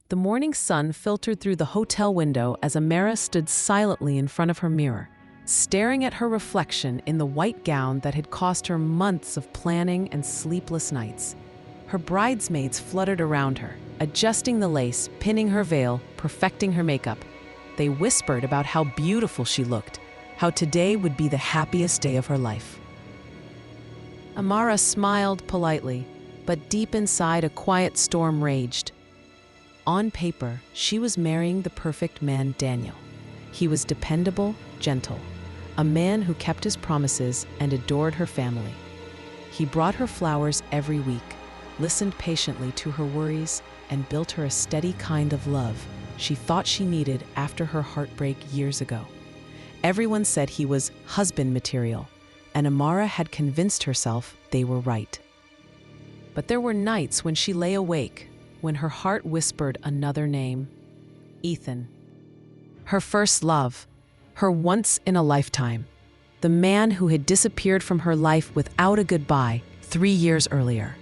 The morning sun filtered through the hotel window as Amara stood silently in front of her mirror, staring at her reflection in the white gown that had cost her months of planning and sleepless nights. Her bridesmaids fluttered around her, adjusting the lace, pinning her veil, perfecting her makeup. They whispered about how beautiful she looked, how today would be the happiest day of her life. Amara smiled politely, but deep inside a quiet storm raged. On paper, she was marrying the perfect man, Daniel. He was dependable, gentle, a man who kept his promises and adored her family. He brought her flowers every week, listened patiently to her worries, and built her a steady kind of love she thought she needed after her heartbreak years ago. Everyone said he was husband material, and Amara had convinced herself they were right. But there were nights when she lay awake, when her heart whispered another name, Ethan. Her first love, her once in a lifetime, the man who had disappeared from her life without a goodbye 3 years earlier.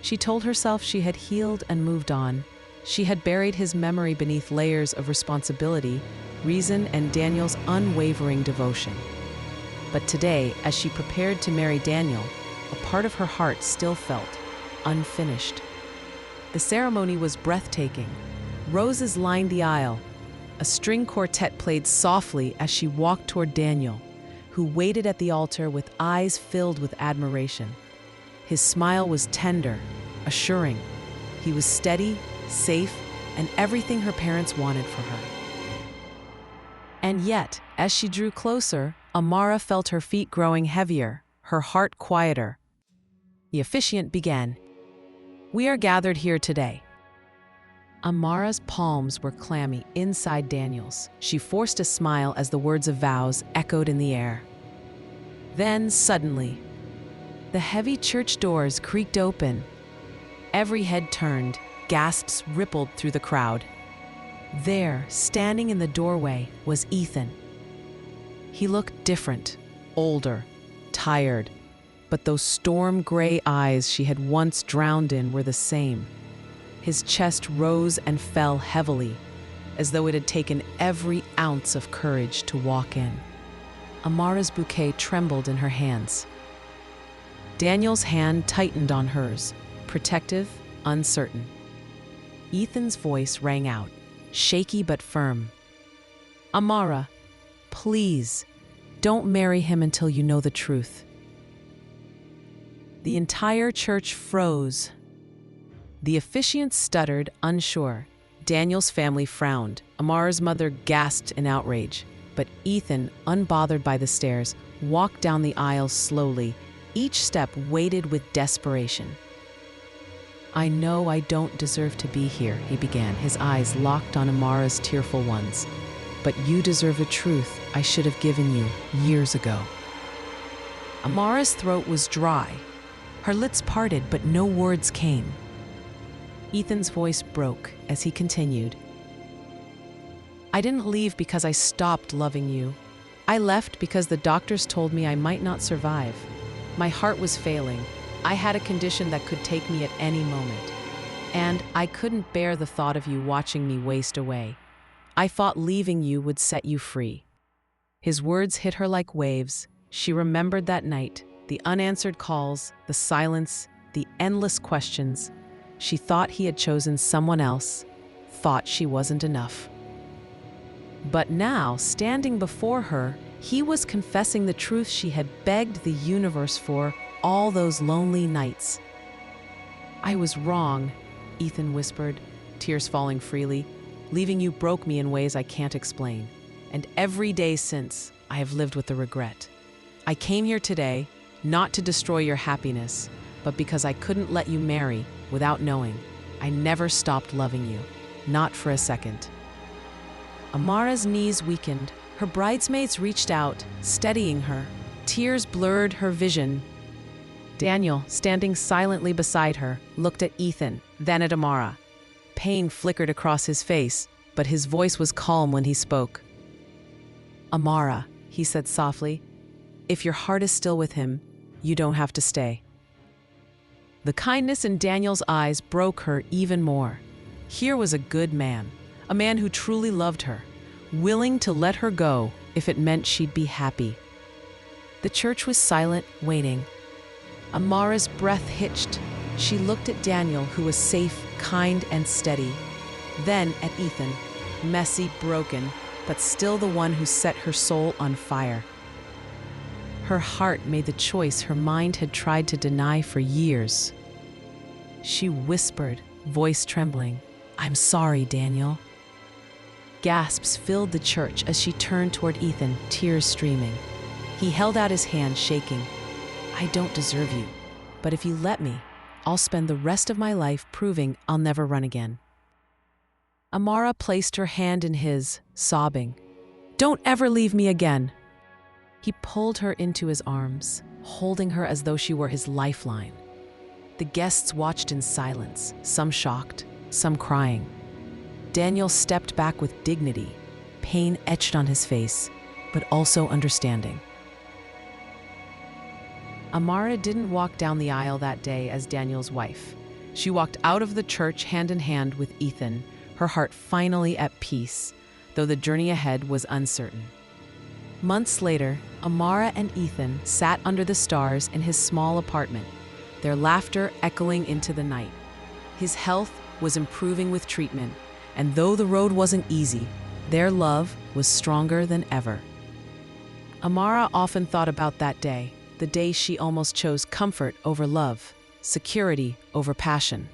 She told herself she had healed and moved on. She had buried his memory beneath layers of responsibility, reason, and Daniel's unwavering devotion. But today, as she prepared to marry Daniel, a part of her heart still felt unfinished. The ceremony was breathtaking. Roses lined the aisle. A string quartet played softly as she walked toward Daniel, who waited at the altar with eyes filled with admiration. His smile was tender, assuring. He was steady, safe, and everything her parents wanted for her. And yet, as she drew closer, Amara felt her feet growing heavier, her heart quieter. The officiant began. "We are gathered here today." Amara's palms were clammy inside Daniel's. She forced a smile as the words of vows echoed in the air. Then, suddenly, the heavy church doors creaked open. Every head turned, gasps rippled through the crowd. There, standing in the doorway, was Ethan. He looked different, older, tired, but those storm-gray eyes she had once drowned in were the same. His chest rose and fell heavily, as though it had taken every ounce of courage to walk in. Amara's bouquet trembled in her hands. Daniel's hand tightened on hers, protective, uncertain. Ethan's voice rang out, shaky but firm. "Amara, please, don't marry him until you know the truth." The entire church froze. The officiant stuttered, unsure. Daniel's family frowned. Amara's mother gasped in outrage. But Ethan, unbothered by the stares, walked down the aisle slowly, each step weighted with desperation. "I know I don't deserve to be here," he began, his eyes locked on Amara's tearful ones. "But you deserve a truth I should have given you years ago." Amara's throat was dry. Her lips parted, but no words came. Ethan's voice broke as he continued. "I didn't leave because I stopped loving you. I left because the doctors told me I might not survive. My heart was failing. I had a condition that could take me at any moment. And I couldn't bear the thought of you watching me waste away. I thought leaving you would set you free." His words hit her like waves. She remembered that night, the unanswered calls, the silence, the endless questions. She thought he had chosen someone else, thought she wasn't enough. But now, standing before her, he was confessing the truth she had begged the universe for all those lonely nights. "I was wrong," Ethan whispered, tears falling freely. "Leaving you broke me in ways I can't explain. And every day since, I have lived with the regret. I came here today, not to destroy your happiness, but because I couldn't let you marry without knowing. I never stopped loving you, not for a second." Amara's knees weakened. Her bridesmaids reached out, steadying her. Tears blurred her vision. Daniel, standing silently beside her, looked at Ethan, then at Amara. Pain flickered across his face, but his voice was calm when he spoke. "Amara," he said softly, "if your heart is still with him, you don't have to stay." The kindness in Daniel's eyes broke her even more. Here was a good man, a man who truly loved her, willing to let her go if it meant she'd be happy. The church was silent, waiting. Amara's breath hitched. She looked at Daniel, who was safe, kind, and steady. Then at Ethan, messy, broken, but still the one who set her soul on fire. Her heart made the choice her mind had tried to deny for years. She whispered, voice trembling, "I'm sorry, Daniel." Gasps filled the church as she turned toward Ethan, tears streaming. He held out his hand, shaking. "I don't deserve you, but if you let me, I'll spend the rest of my life proving I'll never run again." Amara placed her hand in his, sobbing, "Don't ever leave me again." He pulled her into his arms, holding her as though she were his lifeline. The guests watched in silence, some shocked, some crying. Daniel stepped back with dignity, pain etched on his face, but also understanding. Amara didn't walk down the aisle that day as Daniel's wife. She walked out of the church hand in hand with Ethan, her heart finally at peace, though the journey ahead was uncertain. Months later, Amara and Ethan sat under the stars in his small apartment, their laughter echoing into the night. His health was improving with treatment, and though the road wasn't easy, their love was stronger than ever. Amara often thought about that day, the day she almost chose comfort over love, security over passion.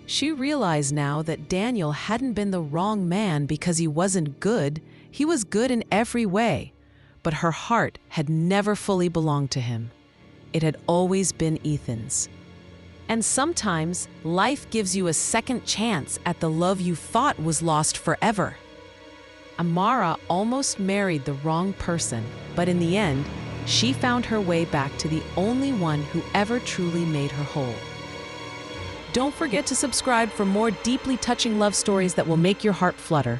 She realized now that Daniel hadn't been the wrong man because he wasn't good. He was good in every way, but her heart had never fully belonged to him. It had always been Ethan's. And sometimes life gives you a second chance at the love you thought was lost forever. Amara almost married the wrong person, but in the end, she found her way back to the only one who ever truly made her whole. Don't forget to subscribe for more deeply touching love stories that will make your heart flutter.